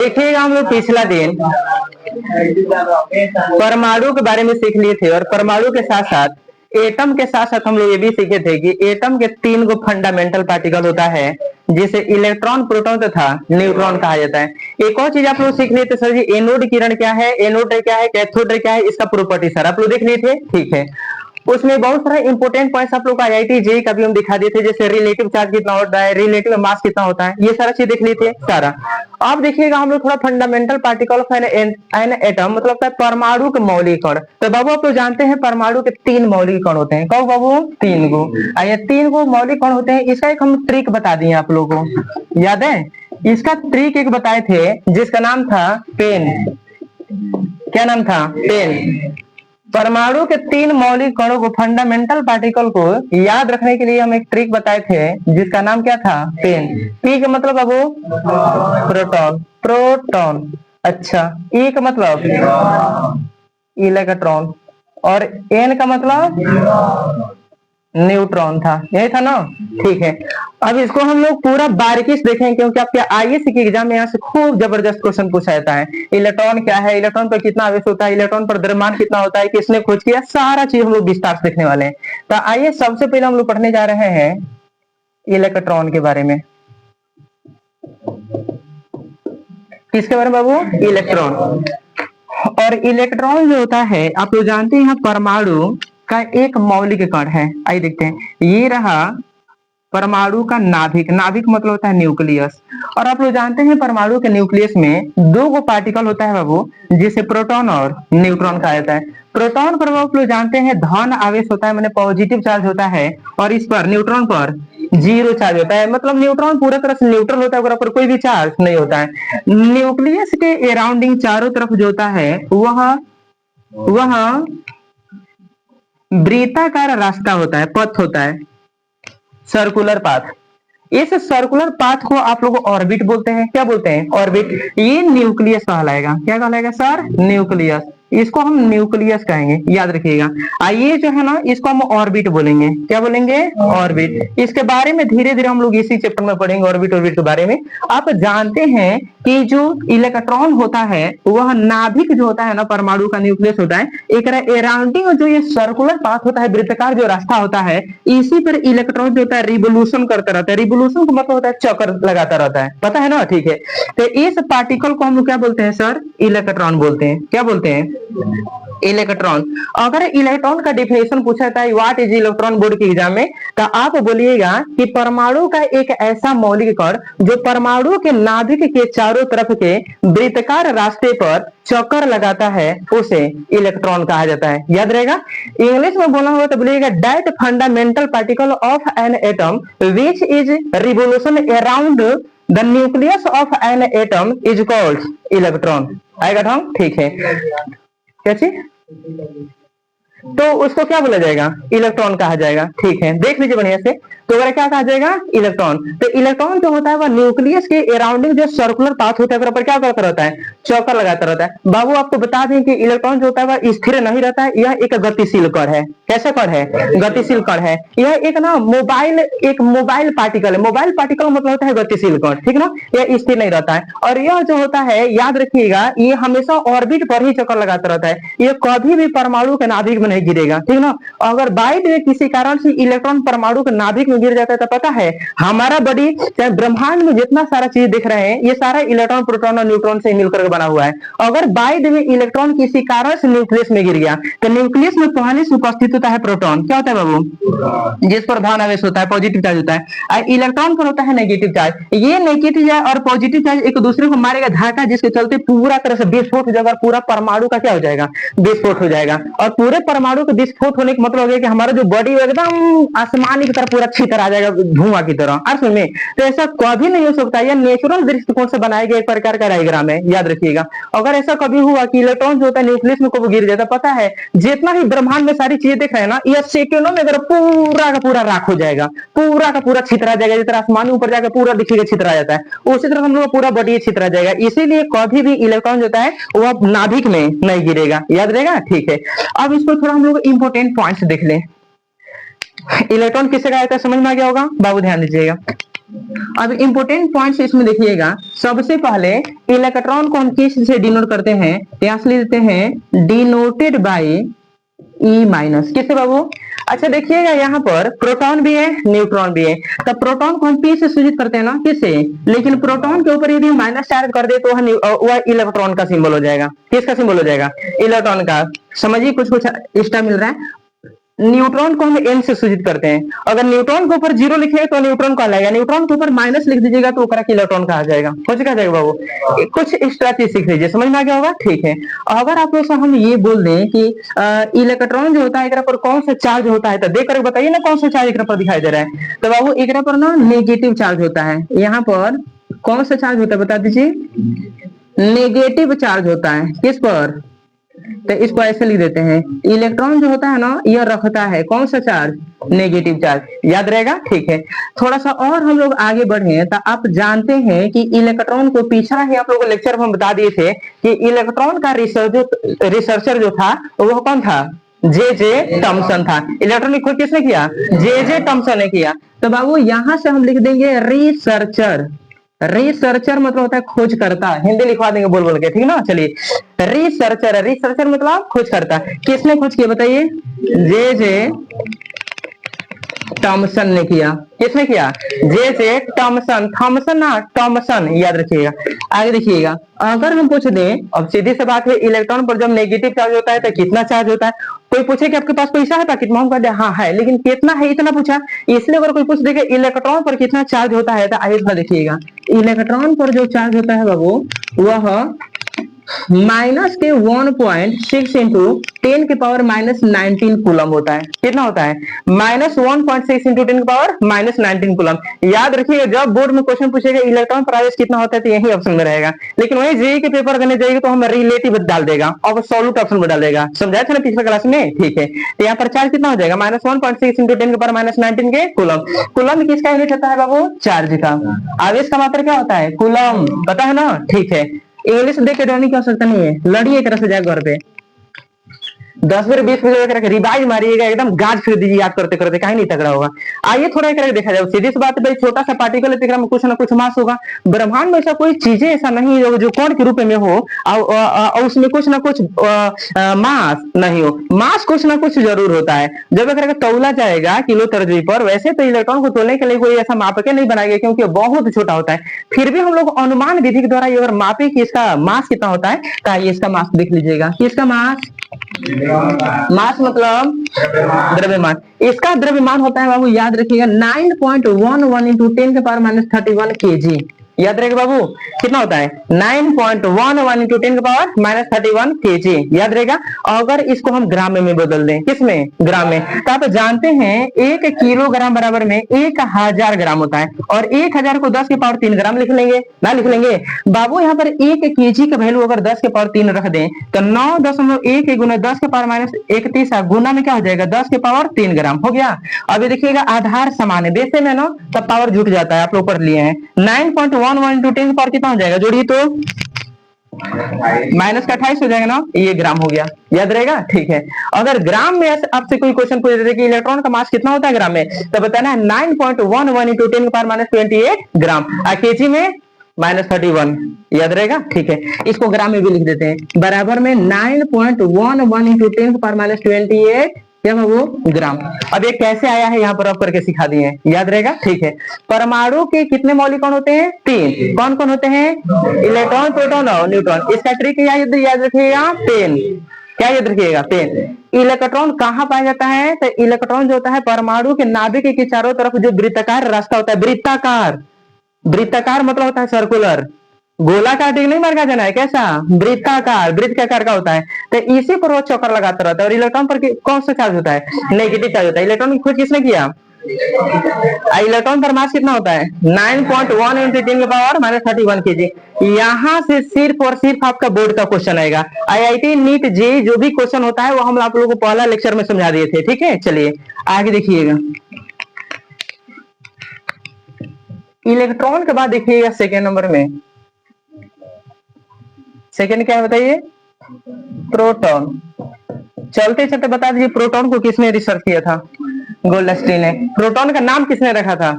देखिएगा हम लोग पिछला दिन परमाणु के बारे में सीख लिए थे और परमाणु के साथ साथ एटम के साथ साथ हम लोग ये भी सीखे थे कि एटम के तीन गो फंडामेंटल पार्टिकल होता है जिसे इलेक्ट्रॉन, प्रोटॉन तथा न्यूट्रॉन कहा जाता है। एक और चीज आप लोग सीख लिए थे सर जी, एनोड किरण क्या है, एनोड रे क्या है, कैथोड रे क्या है, इसका प्रॉपर्टी सर आप लोग देख लिए थे। ठीक है, उसमें बहुत सारे इंपोर्टेंट पॉइंट्स आप लोग को आईआईटी जेईई का भी हम दिखा दिए थे, जैसे रिलेटिव चार्ज कितना होता है, रिलेटिव मास कितना होता है, ये सारा चीज देख लिए थे सारा। अब देखिएगा हम लोग थोड़ा fundamental particle of an atom मतलब होता है परमाणु के मौलिक कण। तो बाबू आप लोग जानते हैं परमाणु के तीन मौलिक कण होते हैं। कहो बाबू, तीन गो। ये तीन गो मौलिक कण होते हैं, इसका एक हम ट्रिक बता दिए आप लोगों को, याद है? इसका ट्रिक एक बताए थे जिसका नाम था पेन। क्या नाम था? पेन। परमाणु के तीन मौलिक कणों को, फंडामेंटल पार्टिकल को याद रखने के लिए हम एक ट्रिक बताए थे जिसका नाम क्या था? पेन। पी का मतलब बाबू प्रोटॉन, प्रोटॉन। अच्छा, ई का मतलब इलेक्ट्रॉन और एन का मतलब न्यूट्रॉन था। यही था ना? ठीक है, अब इसको हम लोग पूरा बारीकी से देखेंगे क्योंकि आपके आईएएस के एग्जाम में यहाँ से खूब जबरदस्त क्वेश्चन पूछा जाता है। इलेक्ट्रॉन क्या है, इलेक्ट्रॉन पर कितना आवेश होता है, इलेक्ट्रॉन पर द्रव्यमान कितना होता है, किसने खोज किया, सारा चीज हम लोग विस्तार से देखने वाले हैं। तो आइए सबसे पहले हम लोग पढ़ने जा रहे हैं इलेक्ट्रॉन के बारे में। किसके बारे में बाबू? इलेक्ट्रॉन। और इलेक्ट्रॉन जो होता है आप लोग जानते हैं परमाणु का एक मौलिक कण है। आइए देखते हैं, ये रहा परमाणु का नाभिक। नाभिक मतलब होता है न्यूक्लियस। और आप लोग जानते हैं परमाणु के न्यूक्लियस में दो गो पार्टिकल होता है बाबू, जिसे प्रोटॉन और न्यूट्रॉन कहा जाता है। प्रोटॉन पर आप लोग जानते हैं धन आवेश होता है, मैंने पॉजिटिव चार्ज होता है, और इस पर न्यूट्रॉन पर जीरो चार्ज होता है, मतलब न्यूट्रॉन पूरा तरह से न्यूट्रल होता है, पर कोई भी चार्ज नहीं होता है। न्यूक्लियस के अराउंडिंग चारों तरफ जो होता है वह वृत्ताकार रास्ता होता है, पथ होता है, सर्कुलर पाथ। इस सर्कुलर पाथ को आप लोग ऑर्बिट बोलते हैं। क्या बोलते हैं? ऑर्बिट। ये न्यूक्लियस कहलाएगा। क्या कहलाएगा सर? न्यूक्लियस। इसको हम न्यूक्लियस कहेंगे, याद रखिएगा। आइए जो है ना, इसको हम ऑर्बिट बोलेंगे। क्या बोलेंगे? ऑर्बिट। इसके बारे में धीरे धीरे हम लोग इसी चैप्टर में पढ़ेंगे, ऑर्बिट ऑर्बिट के बारे में। आप जानते हैं कि जो इलेक्ट्रॉन होता है वह नाभिक जो होता है ना, परमाणु का न्यूक्लियस होता है, एक अराउंडिंग जो ये सर्कुलर पाथ होता है, वृत्ताकार जो रास्ता होता है, इसी पर इलेक्ट्रॉन जो होता है रिवोल्यूशन करता रहता है। रिवोल्यूशन का मतलब होता है चक्कर लगाता रहता है, पता है ना? ठीक है, तो इस पार्टिकल को हम लोग क्या बोलते हैं सर? इलेक्ट्रॉन बोलते हैं। क्या बोलते हैं? इलेक्ट्रॉन। अगर इलेक्ट्रॉन का डिफिनेशन पूछा जाता है व्हाट इज इलेक्ट्रॉन बोर्ड के एग्जाम में, तो आप बोलिएगा कि परमाणु का एक ऐसा मौलिक कण जो परमाणु के नाभिक के चारों तरफ के वृत्ताकार रास्ते पर चक्कर लगाता है, उसे इलेक्ट्रॉन कहा जाता है। याद रहेगा। इंग्लिश में बोलना होगा तो बोलिएगा that fundamental particle of an atom which is revolution around the nucleus of an atom is called electron. आएगा ढंग? ठीक है, क्या चीज? तो उसको क्या बोला जाएगा? इलेक्ट्रॉन कहा जाएगा। ठीक है, देख लीजिए बढ़िया से। तो वह क्या कहा जाएगा? इलेक्ट्रॉन। तो इलेक्ट्रॉन जो होता है वह न्यूक्लियस के अराउंडिंग जो सर्कुलर पाथ होता है पर क्या करता रहता है? चक्कर लगाता रहता है। बाबू आपको बता दें कि इलेक्ट्रॉन जो होता है वह स्थिर नहीं रहता है, यह एक गतिशील कण है। कैसा कण है? गतिशील कण है। यह एक ना मोबाइल पार्टिकल है। मोबाइल पार्टिकल मतलब होता है गतिशील कण, ठीक ना? यह स्थिर नहीं रहता है। और यह जो होता है, याद रखिएगा, ये हमेशा ऑर्बिट पर ही चक्कर लगाता रहता है। यह कभी भी परमाणु के नाभिक में नहीं गिरेगा, ठीक ना? अगर बाई द वे किसी कारण से इलेक्ट्रॉन परमाणु के नाभिक में गिर जाता है तो पता है हमारा बॉडी, चाहे ब्रह्मांड में जितना सारा चीज दिख रहे हैं, ये सारा इलेक्ट्रॉन, प्रोटॉन और न्यूट्रॉन से मिलकर बना हुआ है। अगर बाई द वे इलेक्ट्रॉन किसी कारण से न्यूक्लियस में गिर गया तो न्यूक्लियस में पहले से उपस्थित होता है प्रोटॉन। क्या होता है बाबू? जिस पर धन आवेश होता है, पॉजिटिव चार्ज होता है, और इलेक्ट्रॉन पर होता है नेगेटिव चार्ज। ये नेगेटिव चार्ज और पॉजिटिव चार्ज एक दूसरे को मारेगा धक्का, जिसके चलते पूरा तरह से विस्फोट हो जाएगा, पूरा परमाणु का क्या हो जाएगा? विस्फोट हो जाएगा। और पूरे परमाणु के विस्फोट होने का मतलब हो गया कि हमारा जो बॉडी एकदम आसमानी की तरह पूरा छितर आ जाएगा, धुआं की तरह। अर्थ में तो ऐसा कभी नहीं हो सकता। यह नेचुरल दृष्टिकोण से बनाया गया एक प्रकार का डायग्राम है, याद रखिएगा। अगर ऐसा कभी हुआ कि इलेक्ट्रॉन जो होता है न्यूक्लियस में कब गिर जाता, पता है जितना ही ब्रह्मांड में सारी चीजें देख रहे हैं ना, यह सेकंडों में अगर पूरा का पूरा राख हो जाएगा, पूरा का पूरा छितरा जाएगा। जिस तरह आसमान ऊपर जाकर पूरा दिखेगा छितरा जाता है, उसी तरह हम लोग पूरा बॉडी छितरा जाएगा। इसीलिए कभी भी इलेक्ट्रॉन जो होता है वह नाभिक में नहीं गिरेगा, याद रहेगा। ठीक है, अब इसको थोड़ा हम लोग इंपॉर्टेंट पॉइंट्स देख लें। इलेक्ट्रॉन किसे कहा जाता है, समझ में आ गया होगा? बाबू ध्यान दीजिएगा। अब इंपोर्टेंट पॉइंट्स इसमें देखिएगा, सबसे पहले इलेक्ट्रॉन को हम किस से डिनोट करते हैं, यहां से लिखते हैं डिनोटेड बाय ई माइनस। किससे बाबू? अच्छा देखिएगा यहाँ पर प्रोटॉन भी है, न्यूट्रॉन भी है, तब प्रोटॉन को हम पी से सूचित करते हैं ना, किससे? लेकिन प्रोटॉन के ऊपर यदि माइनस चार्ज कर दे तो वह इलेक्ट्रॉन का सिंबल हो जाएगा। किसका सिंबल हो जाएगा? इलेक्ट्रॉन का। समझिए कुछ कुछ एक्स्ट्रा मिल रहा है। न्यूट्रॉन को हम एन से सूचित करते हैं। अगर न्यूट्रॉन के ऊपर जीरो लिखे तो न्यूट्रॉन का लाएगा, न्यूट्रॉन के ऊपर माइनस लिख दीजिएगा तो ओकरा इलेक्ट्रॉन कहा जाएगा। कुछ कहा जाएगा बाबू? कुछ एक्स्ट्रा चीज सीख लीजिए, समझ में आ गया होगा? ठीक है। अगर आप लोग से हम ये बोल दें कि इलेक्ट्रॉन जो होता है एकरा पर कौन सा चार्ज होता है, तो देख कर बताइए ना कौन सा चार्ज एकरा पर दिखाई दे रहा है। तो बाबू एकरा पर ना नेगेटिव चार्ज होता है। यहाँ पर कौन सा चार्ज होता है बता दीजिए? नेगेटिव चार्ज होता है। किस पर? तो इसको ऐसे लिख देते हैं, इलेक्ट्रॉन जो होता है ना यह रखता है कौन सा चार्ज? Negative charge. याद रहेगा? ठीक है। थोड़ा सा और हम लोग आगे बढ़े तो आप जानते हैं कि इलेक्ट्रॉन को, पिछला ही आप लोगों को लेक्चर में हम बता दिए थे कि इलेक्ट्रॉन का रिसर्चर जो था वह कौन था? जे थॉमसन था। इलेक्ट्रॉन की खोज किसने किया? जे थॉमसन ने किया। तो बाबू यहां से हम लिख देंगे रिसर्चर। रिसर्चर मतलब होता है खोज करता। हिंदी लिखवा देंगे बोल बोल के, ठीक है ना? चलिए, रिसर्चर, रिसर्चर मतलब खोज करता। किसने खोज किया बताइए? जे थॉमसन ने किया। किसने किया? J Thomson. थॉमसन ना, थॉमसन, याद रखिएगा। आगे देखिएगा, अगर हम पूछ दें, अब सीधी सी बात है, इलेक्ट्रॉन पर जब नेगेटिव चार्ज होता है तो कितना चार्ज होता है? कोई पूछे कि आपके पास पैसा है पैकेट में, हम कहते हैं हाँ है, लेकिन कितना है इतना पूछा। इसलिए अगर कोई पूछ देगा इलेक्ट्रॉन पर कितना चार्ज होता है, तो आइए देखिएगा, इलेक्ट्रॉन पर जो चार्ज होता है बाबू वह माइनस के 1.6 इंटू 10 के पावर -19 कूलम होता है। कितना होता है? -1.6 इंटू 10 के पावर -19 कूलम। याद रखिएगा, जब बोर्ड में क्वेश्चन पूछेगा इलेक्ट्रॉन पर आवेश कितना होता है तो यही ऑप्शन में रहेगा, लेकिन वही जेई के पेपर करने जाएगी तो हम रिलेटिव डाल देगा और सॉल्यूट ऑप्शन में डाल देगा। समझाया था ना पिछले क्लास में? ठीक है। तो यहाँ पर चार्ज कितना हो जाएगा? -1.6 इंटू 10 के पावर -19 के कूलम। कूलम किसका यूनिट होता है बाबू? चार्ज का। आवेश का मात्रा क्या होता है? कूलम। पता है ना? ठीक है। इंग्लिश देख के डरने की आवश्यकता नहीं है, लड़िए एक तरह से जाए घर पे। 10 फिर 20 करके रिवाइज मारिएगा, एकदम गाज फिर दीजिए याद करते करते, कहीं नहीं तगड़ा होगा। आइए थोड़ा एक देखा जाए, सीधी सी बात है भाई, छोटा सा पार्टिकल है में कुछ ना कुछ मास होगा। ब्रह्मांड में ऐसा कोई चीजें ऐसा नहीं है जो कौन के रूप में हो और उसमें कुछ ना कुछ मास नहीं हो। मास कुछ ना कुछ जरूर होता है। जब अगर तौला जाएगा किलो तरजीह पर, वैसे तो इलेक्ट्रॉन को तोलने के लिए कोई ऐसा मापके नहीं बनाएगा क्योंकि बहुत छोटा होता है। फिर भी हम लोग अनुमान विधि के द्वारा अगर मापे कि इसका मास कितना होता है, तो आइए इसका मास देख लीजिएगा। किसका मास? मास मतलब द्रव्यमान। इसका द्रव्यमान होता है बाबू, याद रखिएगा, 9.11 इंटू 10 के पावर -31 केजी। याद रहेगा बाबू? कितना होता है? 9.11 इंटू 10 के पावर -31 केजी। याद रहेगा। अगर इसको हम ग्राम में बदल दें, किसमें? ग्राम में, तो आप जानते हैं 1 किलोग्राम बराबर में 1000 ग्राम होता है, और 1000 को 10 के पावर 3 ग्राम लिख लेंगे ना? लिख लेंगे बाबू। यहाँ पर 1 केजी का वैल्यू अगर 10 के पावर 3 रख दें तो 9.1 गुना 10 के पावर -31 गुना में क्या हो जाएगा? 10 के पावर 3 ग्राम हो गया। अभी देखिएगा, आधार समान है, बेसे में ना तब पावर जुट जाता है, आप लोग पढ़ लिए हैं। 9.11 इंटू 10 पावर कितना हो जाएगा? जोड़िए तो माइनस का 28 हो जाएगा ना, ये ग्राम हो गया। याद रहेगा? ठीक है। अगर ग्राम में आपसे कोई क्वेश्चन पूछ दे कि इलेक्ट्रॉन का मास कितना होता है ग्राम में, तो बताना है 9.11 इंटू 10 के पावर -28 ग्राम, और केजी में -31। याद रहेगा? ठीक है। इसको ग्राम में भी लिख देते हैं, बराबर में 9.11 इंटू 10 के पावर -28 क्या है वो? ग्राम। अब ये कैसे आया है यहाँ पर आप करके सिखा दिए हैं, याद रहेगा? ठीक है। परमाणु के कितने मौलिक कण होते हैं? 3। कौन कौन होते हैं? इलेक्ट्रॉन, प्रोटॉन और न्यूट्रॉन। इसका ट्रिक याद रखिएगा, पेन। क्या याद रखिएगा? पेन। इलेक्ट्रॉन कहाँ पाया जाता है? तो इलेक्ट्रॉन जो होता है परमाणु के नाभिक के चारों तरफ जो वृत्ताकार रास्ता होता है, वृत्ताकार। वृत्ताकार मतलब होता है सर्कुलर, गोलाकार टिक नहीं मार्का जाना है, कैसा? वृत्ताकार, वृत्त के आकार का होता है। तो इसी पर वो चक्कर लगाता रहता है। और इलेक्ट्रॉन पर कौन सा चार्ज होता है? नेगेटिव चार्ज होता है। इलेक्ट्रॉन की खोज किसने किया? इलेक्ट्रॉन पर मास कितना होता है? 9.1 इंटू 10 के पावर -31 केजी। यहाँ से सिर्फ और सिर्फ आपका बोर्ड का क्वेश्चन आएगा। IIT नीट जेईई जो भी क्वेश्चन होता है वो हम आप लोगों को पहला लेक्चर में समझा दिए थे। ठीक है, चलिए आगे देखिएगा। इलेक्ट्रॉन के बाद देखिएगा सेकेंड नंबर में, सेकेंड क्या है बताइए? प्रोटॉन। चलते चलते बता दीजिए, प्रोटॉन को किसने रिसर्च किया था? गोल्डस्टीन ने। प्रोटॉन का नाम किसने रखा था?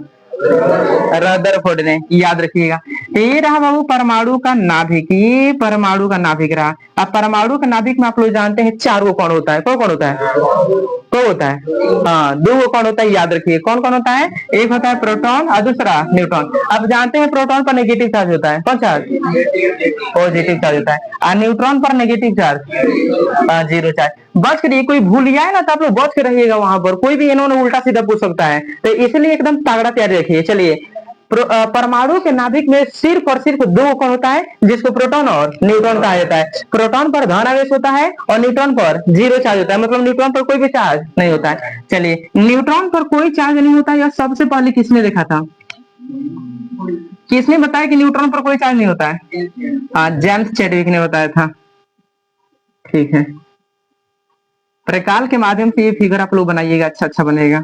रदरफोर्ड ने, याद रखिएगा। तो ये रहा बाबू परमाणु का नाभिक, ये परमाणु का नाभिक रहा। अब परमाणु का नाभिक में आप लोग जानते हैं चार गो कौन होता है, कौन कौन होता है, कौन होता है, हाँ दो गो कौन होता है, याद रखिए कौन कौन होता है, एक होता है प्रोटॉन और दूसरा न्यूट्रॉन। अब जानते हैं प्रोटॉन पर नेगेटिव चार्ज होता है, कौन चार्ज, पॉजिटिव चार्ज होता है, और न्यूट्रॉन पर नेगेटिव चार्ज, जीरो चार्ज। बच करिए, कोई भूल जाए ना तो आप लोग बच के रहिएगा, वहां पर कोई भी इन्होंने उल्टा सीधा पूछ सकता है, तो इसलिए एकदम तगड़ा तैयारी रखिए। चलिए परमाणु के नाभिक में सिर्फ और सिर्फ दो कौन होता है, जिसको प्रोटॉन और न्यूट्रॉन कहा जाता है। प्रोटॉन पर धन आवेश होता है और न्यूट्रॉन पर जीरो चार्ज होता है, मतलब न्यूट्रॉन पर कोई भी चार्ज नहीं होता है। चलिए न्यूट्रॉन पर कोई चार्ज नहीं होता, यह सबसे पहले किसने देखा था, किसने बताया कि न्यूट्रॉन पर कोई चार्ज नहीं होता है, हाँ जेम्स चैडविक ने बताया था। ठीक है, प्रकाल के माध्यम से ये फिगर आप लोग बनाइएगा, अच्छा अच्छा बनेगा,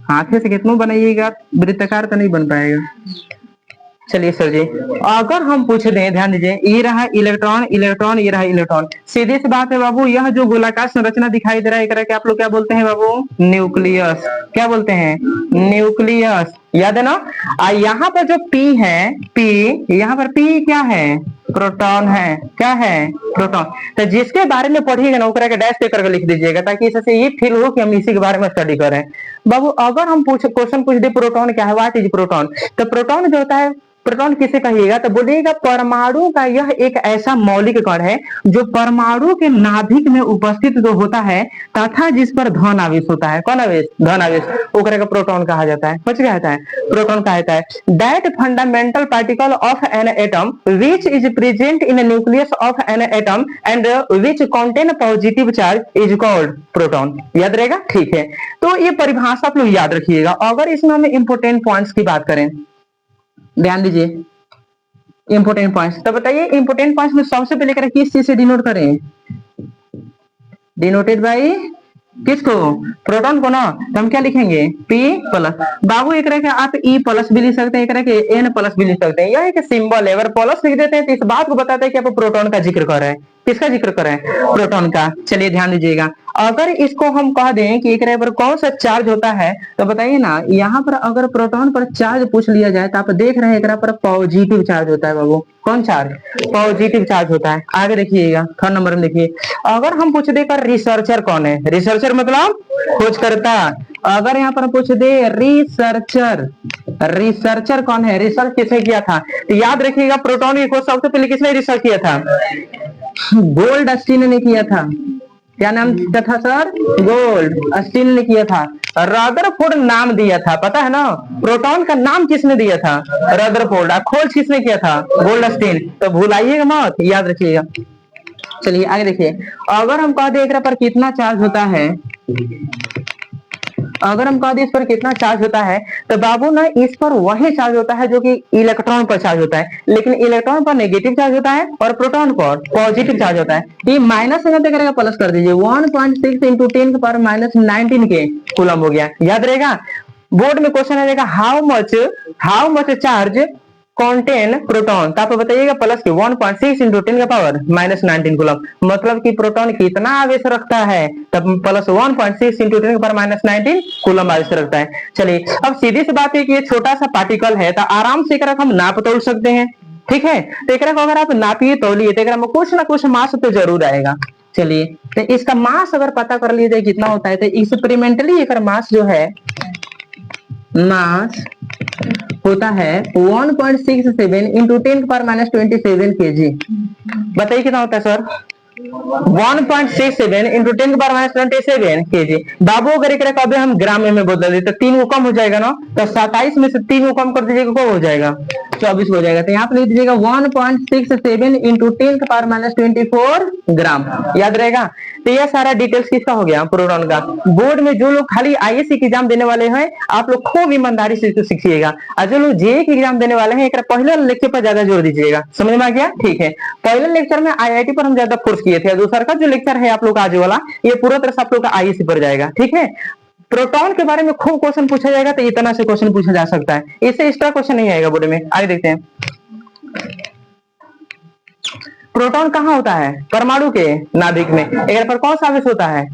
हाथे से कितना बनाइएगा, वृत्ताकार तो नहीं बन पाएगा। चलिए सर जी, अगर हम पूछ दें, ध्यान दीजिए, ये रहा इलेक्ट्रॉन, इलेक्ट्रॉन, ये रहा इलेक्ट्रॉन, सीधी सी बात है बाबू, यह जो गोलाकार संरचना दिखाई दे रहा है, एक आप लोग क्या बोलते हैं बाबू, न्यूक्लियस, क्या बोलते हैं, न्यूक्लियस, याद है ना। यहाँ पर जो P है, P, यहाँ पर P क्या है, प्रोटॉन है, क्या है, प्रोटॉन। तो जिसके बारे में पढ़िएगा ना उकरा के डैश पे करके लिख दीजिएगा, ताकि इससे ये फील हो कि हम इसी के बारे में स्टडी करें। बाबू अगर हम क्वेश्चन पूछ दे प्रोटॉन क्या है, व्हाट इज प्रोटॉन, तो प्रोटॉन जो होता है, प्रोटॉन किसे कहिएगा, तो बोलिएगा परमाणु का यह एक ऐसा मौलिक कण है जो परमाणु के नाभिक में उपस्थित जो होता है तथा जिस पर धन आवेश होता है, कौन आवेश, धन आवेश, ओकरे का प्रोटॉन कहा जाता है, कुछ कहता है, प्रोटॉन कहा जाता है। That fundamental particle of an atom which is present in nucleus of an atom and which contain positive charge is called proton, याद रहेगा। ठीक है, तो ये परिभाषा आप लोग याद रखिएगा। अगर इसमें हम इंपोर्टेंट पॉइंट्स की बात करें, ध्यान दीजिए इंपोर्टेंट पॉइंट्स, तो बताइए इंपोर्टेंट पॉइंट्स में सबसे पहले करें किस चीज से डिनोट करें, डिनोटेड बाई किसको, प्रोटॉन को ना, तो हम क्या लिखेंगे P प्लस। बाबू एक रहे आप E प्लस भी लिख सकते हैं, एक रहे N प्लस भी लिख सकते हैं, यह एक सिंबल है, अगर प्लस लिख देते हैं तो इस बात को बताता है कि आप प्रोटॉन का जिक्र कर रहे हैं, किसका जिक्र कर रहे हैं, प्रोटॉन का। चलिए ध्यान दीजिएगा, अगर इसको हम कह दें कि एक रहे पर कौन सा चार्ज होता है, तो बताइए ना, यहाँ पर अगर प्रोटॉन पर चार्ज पूछ लिया जाए तो आप देख रहे हैं एक पर पॉजिटिव चार्ज होता है बाबू, कौन चार्ज, पॉजिटिव चार्ज होता है। आगे देखिएगा थर्ड नंबर में देखिए, अगर हम पूछ दे कर रिसर्चर कौन है, रिसर्चर मतलब खोजकर्ता, अगर यहाँ पर पूछ दे रिसर्चर, रिसर्चर कौन है, रिसर्च किसने किया था, तो याद रखिएगा प्रोटॉन की खोज सबसे पहले किसने रिसर्च किया था, गोल्डस्टीन ने किया था। क्या नाम था सर, गोल्डस्टीन ने किया था। रदरफोर्ड नाम दिया था, पता है ना, प्रोटॉन का नाम किसने दिया था, रदरफोर्ड, खोज किसने किया था, गोल्डस्टीन, तो भुलाइएगा मत, याद रखिएगा। चलिए आगे देखिए, अगर हम कह दें एक पर कितना चार्ज होता है, अगर हम कह दें इस पर कितना चार्ज होता है, तो बाबू ना इस पर वही चार्ज होता है जो कि इलेक्ट्रॉन पर चार्ज होता है, लेकिन इलेक्ट्रॉन पर नेगेटिव चार्ज होता है और प्रोटॉन पर पॉजिटिव चार्ज होता है। ये माइनस से करेगा प्लस कर दीजिए, 1.6 इंटू 10 की पावर -19 के कूलम हो गया, याद रहेगा। बोर्ड में क्वेश्चन आ जाएगा how much charge contain proton, तो आप बताइएगा प्लस की 1.6 इंटू 10 का पावर -19 कूलम, मतलब कि प्रोटॉन कितना आवेश रखता है, तब प्लस 1.6 इंटू 10 का पावर -19 कूलम आवेश रखता है। चलिए अब सीधी सी बात है कि ये छोटा सा पार्टिकल है, तो आराम से एक हम नाप तोल सकते हैं, ठीक है। तो एक अगर आप नापिए तोलिए तो कुछ ना कुछ मास तो जरूर आएगा। चलिए तो इसका मास अगर पता कर लीजिए कितना होता है, तो एक्सपेरिमेंटली एक मास जो है, मास होता है 1.67 इंटू 10 की पावर -27 kg। बताइए कितना होता है सर, 1.67 इंटू 10 की पावर -27 kg। बाबू अगर एक कभी हम ग्राम में बदल देते तो 3 को कम हो जाएगा ना, तो 27 में से 3 को कम कर दीजिएगा, कब हो जाएगा, 24 हो जाएगा। तो यहाँ पे लिख दीजिएगा 1.67 इंटू 10 की पावर -24 ग्राम, याद रहेगा। तो यह सारा डिटेल्स किसका हो गया, प्रोटॉन का। बोर्ड में जो लोग खाली आईएससी की एग्जाम देने वाले हैं, आप लोग खूब ईमानदारी से इसको सीखिएगा, और जो लोग जेईई की एग्जाम देने वाले हैं, एक पहले लेक्चर पर ज्यादा जोर दीजिएगा, समझ में आ गया। ठीक है, पहले लेक्चर में आईआईटी पर हम ज्यादा फोर्स किए थे, दूसरा का जो लेक्चर है आप लोग का आज वाला, ये पूरा तरह से आप लोग का आईएससी पर जाएगा। ठीक है, प्रोटॉन के बारे में खूब क्वेश्चन पूछा जाएगा, तो इतना से क्वेश्चन पूछा जा सकता है, इससे एक्स्ट्रा क्वेश्चन नहीं आएगा बोर्ड में। आगे देखते हैं, प्रोटॉन कहाँ होता है? परमाणु के नाभिक में। एक पर कौन सा आवेश होता है?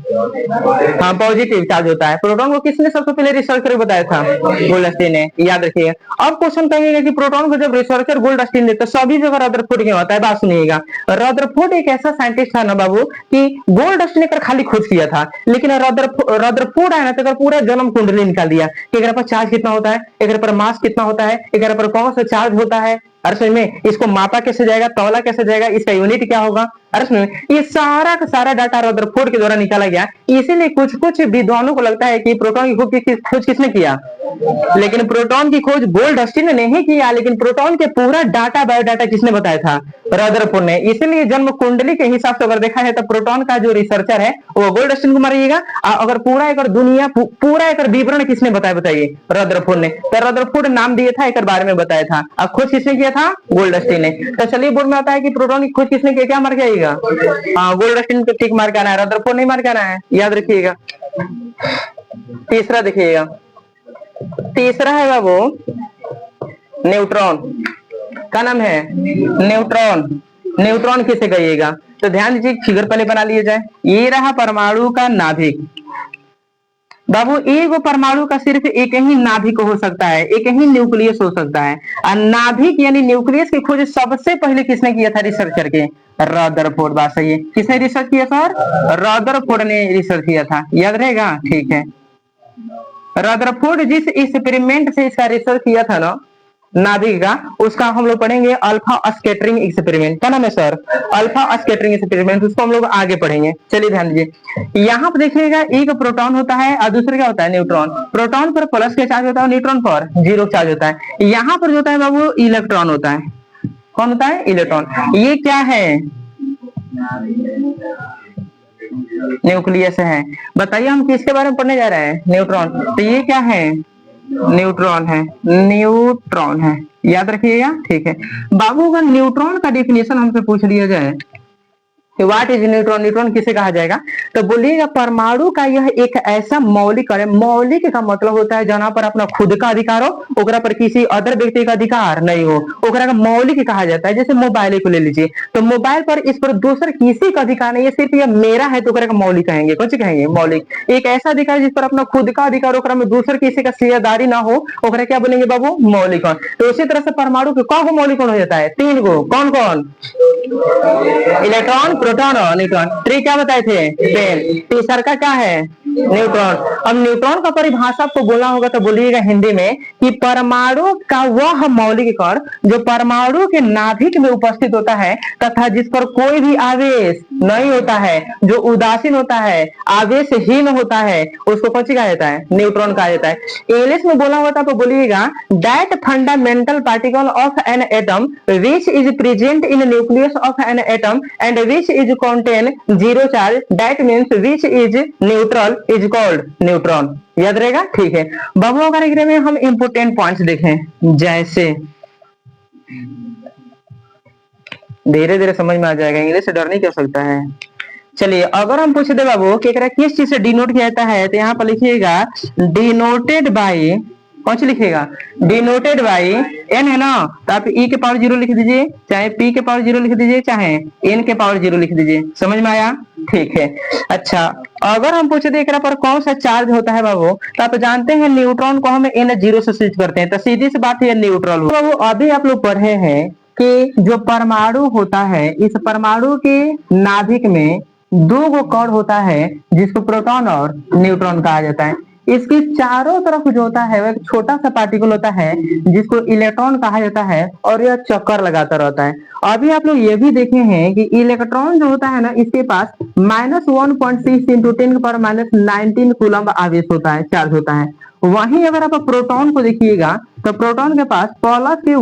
हाँ, पॉजिटिव चार्ज होता है। प्रोटॉन को किसने सबसे पहले रिसर्च करके बताया था? गोल्डस्टीन ने, याद रखिएगा। अब क्वेश्चन कहेगा कि प्रोटॉन को जब रिसर्चर गोल्डस्टीन ने, तो सभी जगह रदरफोर्ड क्या होता है? बात सुनिएगा, रदरफोर्ड एक ऐसा साइंटिस्ट था ना बाबू कि गोल्डस्टीन ने खाली खोज किया था, लेकिन रदरफोर्ड आया ना तो पूरा जन्म कुंडली निकाल दिया कि एक पर चार्ज कितना होता है, एक पर मास कितना होता है, एक पर कौन सा चार्ज होता है। अरे समझ में, इसको मापा कैसे जाएगा, तौला कैसे जाएगा, इसका यूनिट क्या होगा। अरे समझ में, ये सारा का सारा डाटा रदरफोर्ड के द्वारा निकाला गया। इसीलिए कुछ कुछ विद्वानों को लगता है कि प्रोटॉन की खोज किसने किया, लेकिन प्रोटॉन की खोज गोल्डस्टीन ने नहीं किया, लेकिन प्रोटॉन के पूरा डाटा बायोडाटा किसने बताया था? रदरफोर्ड ने। इसीलिए जन्म कुंडली के हिसाब से अगर देखा है तो प्रोटॉन का जो रिसर्चर है वो गोल्डस्टीन को मारिएगा। अगर पूरा एक दुनिया पूरा एक विवरण किसने बताया, बताइए? रदरफोर्ड ने। तो रदरफोर्ड नाम दिया था, एक बारे में बताया था। अब खोज किसने किया था? गोल्डस्टीन ने। तो चलिए बोर्ड में आता है कि प्रोटॉन की खोज किसने किया, क्या मार के आएगा? हाँ, गोल्डस्टीन को टिक मार के आना है, रदरफोर्ड नहीं मार के आना है, याद रखिएगा। तीसरा देखिएगा, तीसरा है बाबू न्यूट्रॉन। क्या नाम है? न्यूट्रॉन। न्यूट्रॉन किसे कहिएगा? तो ध्यान दीजिए, फिगर पहले बना लिया जाए। ये रहा परमाणु का नाभिक। बाबू एक परमाणु का सिर्फ एक ही नाभिक हो सकता है, एक ही न्यूक्लियस हो सकता है। और नाभिक यानी न्यूक्लियस की खोज सबसे पहले किसने किया था? रिसर्चर के रदरफोर्ड। बात सही है। किसने रिसर्च किया सर? रदरफोर्ड ने रिसर्च किया था, याद रहेगा। ठीक है, रदरफोर्ड जिस एक्सपेरिमेंट से इसका रिसर्च किया था ना नाभिक का, उसका हम लोग पढ़ेंगे अल्फा स्कैटरिंग एक्सपेरिमेंट। क्या नाम है सर? Alpha scattering experiment. उसको हम लोग आगे पढ़ेंगे। चलिए ध्यान दीजिए, यहाँ पर देखिएगा एक प्रोटॉन होता है और दूसरा क्या होता है? न्यूट्रॉन। प्रोटॉन पर प्लस का चार्ज होता है, न्यूट्रॉन पर जीरो चार्ज होता है। यहाँ पर जो होता है बाबू इलेक्ट्रॉन होता है। कौन होता है? इलेक्ट्रॉन। ये क्या है? न्यूक्लियस है। बताइए हम किसके बारे में पढ़ने जा रहे हैं? न्यूट्रॉन। तो ये क्या है? न्यूट्रॉन है। न्यूट्रॉन है, याद रखिएगा। ठीक है बाबू, अगर न्यूट्रॉन का डिफिनेशन हमसे पूछ लिया जाए व्हाट इज न्यूट्रॉन, न्यूट्रॉन किसे कहा जाएगा, तो बोलिएगा परमाणु का यह एक ऐसा मौलिक है। मौलिक का मतलब होता है जहां पर अपना खुद का अधिकार हो, ओकरा पर किसी अदर व्यक्ति का अधिकार नहीं हो, ओकरा का मौलिक कहा जाता है। जैसे मोबाइल को ले लीजिए, तो मोबाइल पर इस पर दूसर किसी का अधिकार नहीं है, सिर्फ यह मेरा है, तो ओकरा का मौलिक कहेंगे। कौन सी कहेंगे? मौलिक। एक ऐसा अधिकार जिस पर अपना खुद का अधिकार, ओकरा में दूसर किसी का हिस्सेदारी ना हो, ओकरा क्या बोलेंगे बाबू? मौलिक। तो उसी तरह से परमाणु के कौन मौलिक हो जाता है? 3 गो। कौन कौन? इलेक्ट्रॉन, प्रोटॉन और न्यूट्रॉन। ट्री क्या बताए थे? पेन। तीसरा का क्या है? न्यूट्रॉन। अब न्यूट्रॉन का परिभाषा आपको बोलना होगा, तो बोलिएगा हिंदी में कि परमाणु का वह मौलिक कण जो परमाणु के नाभिक में उपस्थित होता है तथा जिस पर कोई भी आवेश नहीं होता है, जो उदासीन होता है, आवेशहीन होता है, उसको कौन सी कहा जाता है? न्यूट्रॉन कहा जाता है। इंग्लिश में बोला होता तो बोलिएगा that fundamental particle of an atom which is present in nucleus of an atom and which is contain zero charge, that means which is neutral is called neutron. याद रहेगा। ठीक है बाबू, अगर में हम इंपोर्टेंट पॉइंट्स देखें, जैसे धीरे धीरे समझ में आ जाएगा, इंग्लिश से डर नहीं कर सकता है। चलिए अगर हम पूछ दे बाबू कि किस चीज से डिनोट किया जाता है, तो यहाँ पर लिखिएगा डिनोटेड बाई, कौन सी लिखिएगा? डिनोटेड बाई एन है ना, तो आप ई के पावर 0 लिख दीजिए, चाहे पी के पावर 0 लिख दीजिए, चाहे एन के पावर 0 लिख दीजिए। समझ में आया? ठीक है। अच्छा अगर हम पूछे देख रहा पर कौन सा चार्ज होता है बाबू, तो आप जानते हैं न्यूट्रॉन को हम N0 से स्विच करते हैं, तो सीधी सी बात है न्यूट्रल हो। तो अभी आप लोग पढ़े हैं कि जो परमाणु होता है, इस परमाणु के नाभिक में 2 गो कण होता है जिसको प्रोटॉन और न्यूट्रॉन कहा जाता है। इसके चारों तरफ जो होता है वो एक छोटा सा पार्टिकल होता है जिसको इलेक्ट्रॉन कहा जाता है, और यह चक्कर लगाता रहता है। अभी आप लोग ये भी देखे हैं कि इलेक्ट्रॉन जो होता है ना, इसके पास -1.6 इंटू 10⁻19 कूलम्ब आवेश होता है, चार्ज होता है। वहीं अगर आप प्रोटॉन को देखिएगा तो प्रोटॉन के पास प्लस के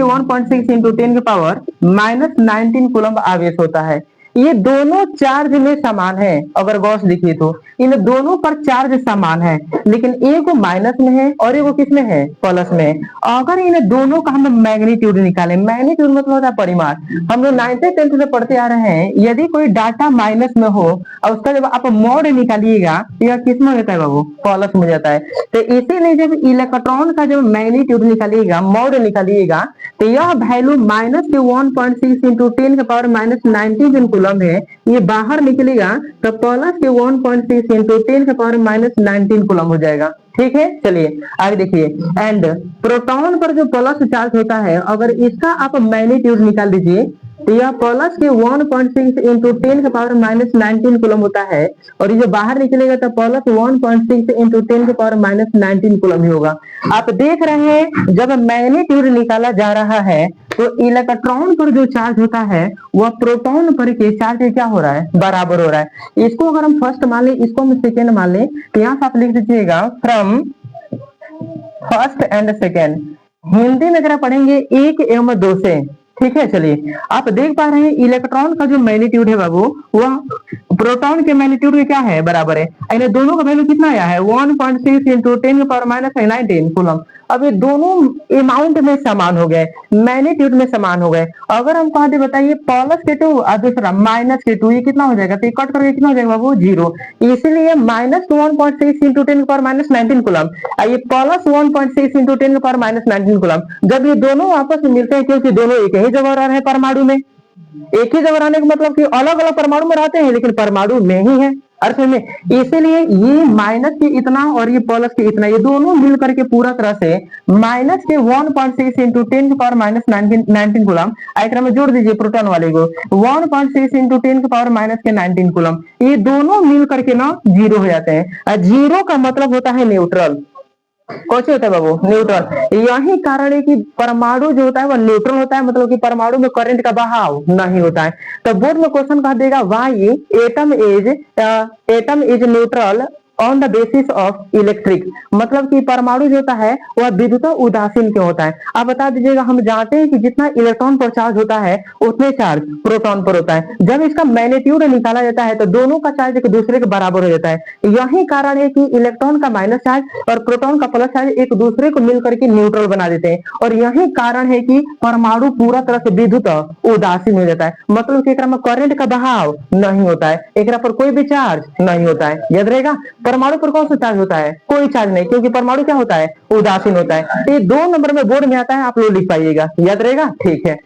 1.6 इंटू 10⁻19 कूलम्ब आवेश होता है। ये दोनों चार्ज में समान है। अगर गौस देखिए तो इन दोनों पर चार्ज समान है, लेकिन एक माइनस में है और एक किस में है, प्लस में। अगर इन दोनों का हम मैग्नीट्यूड निकालें, मैग्नीट्यूड मतलब होता है परिमाण। हम लोग 9th 10th से पढ़ते आ रहे हैं, यदि कोई डाटा माइनस में हो और उसका जब आप मॉड निकालिएगा तो यह किस में हो जाता है बाबू, प्लस में जाता है। तो इसीलिए जब इलेक्ट्रॉन का जब मैग्नीट्यूड निकालिएगा, मॉड निकालिएगा, तो यह वैल्यू माइनस के 1.6 इंटू 10 के पावर माइनस 19 कूलम है, ये बाहर निकलेगा तो प्लस के 1.6 इंटू 10 के पावर माइनस 19 कूलम हो जाएगा। ठीक है, चलिए आगे देखिए। एंड प्रोटॉन पर जो प्लस चार्ज होता है, अगर इसका आप मैग्नीट्यूड निकाल दीजिए तो यह प्लस के 1.6 इंटू 10 के पावर माइनस 19 कूलम होता है, और ये जो बाहर निकलेगा तो प्लस 1.6 इंटू 10 के पावर माइनस 19 कूलम ही होगा। आप देख रहे हैं जब मैग्नीट्यूड निकाला जा रहा है तो इलेक्ट्रॉन पर जो चार्ज होता है वह प्रोटॉन पर के चार्ज के क्या हो रहा है, बराबर हो रहा है। इसको अगर हम फर्स्ट मान लें, इसको हम सेकेंड मान लें, तो यहाँ से आप लिख दीजिएगा from first and second. Hindi में अगर पढ़ेंगे एक एवं दो से। ठीक है, चलिए आप देख पा रहे हैं इलेक्ट्रॉन का जो मैग्नीट्यूड है बाबू, वह प्रोटॉन के मैग्नीट्यूड के क्या है, बराबर है। इन्हें दोनों का वैल्यू कितना आया है, 1.6 इंटू 10 के पावर माइनस 19 कूलम। अब ये दोनों अमाउंट में समान हो गए, मैग्नीट्यूड में समान हो गए। अगर हम कहा बताइए प्लस के 2 और दूसरा माइनस के 2, ये कितना हो जाएगा, तो कट करके कितना हो जाएगा बाबू, 0। इसीलिए माइनस 1.6 इंटू 10 के पावर माइनस 19 कूलम, ये प्लस 1.6 इंटू 10 के पावर माइनस 19 कूलम। जब ये दोनों आपस में मिलते हैं, क्योंकि दोनों एक ही जगह रह रहे हैं परमाणु में, एक ही जगह रहने का मतलब कि अलग अलग परमाणु में रहते हैं लेकिन परमाणु में ही है अर्थ में, इसीलिए ये माइनस के इतना और ये प्लस के इतना, ये दोनों मिल करके पूरा तरह से माइनस के 1.6 इंटू 10 के पावर माइनस 19 कूलम। एक में जोड़ दीजिए प्रोटॉन वाले को, 1.6 इंटू 10 के पावर माइनस के 19 कूलम, ये दोनों मिल करके ना 0 हो जाते हैं। 0 का मतलब होता है न्यूट्रल। कौन से होता है बाबू, न्यूट्रल। यही कारण है कि परमाणु जो होता है वह न्यूट्रल होता है, मतलब कि परमाणु में करंट का बहाव नहीं होता है। तो बोर्ड में क्वेश्चन कह देगा why atom is neutral on the basis of electric, मतलब कि परमाणु जो होता है वह विद्युत उदासीन क्यों होता है। आप बता दीजिएगा। हम जानते हैं कि जितना इलेक्ट्रॉन पर चार्ज होता है उतने चार्ज प्रोटॉन पर होता है। जब इसका मैग्नीट्यूड निकाला जाता है तो दोनों का चार्ज एक दूसरे के बराबर हो जाता है। यही कारण है कि इलेक्ट्रॉन का माइनस चार्ज और प्रोटॉन का प्लस चार्ज एक दूसरे को मिलकर के न्यूट्रल बना देते हैं, और यही कारण है कि परमाणु पूरा तरह से विद्युत उदासीन हो जाता है, मतलब कि एकरा में करंट का बहाव नहीं होता है, एकरा पर कोई भी चार्ज नहीं होता है। याद रहेगा, परमाणु पर कौन सा चार्ज होता है, कोई चार्ज नहीं, क्योंकि परमाणु क्या होता है, उदासीन होता है। ये 2 नंबर में बोर्ड में आता है, आप लोग लिख पाइएगा, याद रहेगा। ठीक है।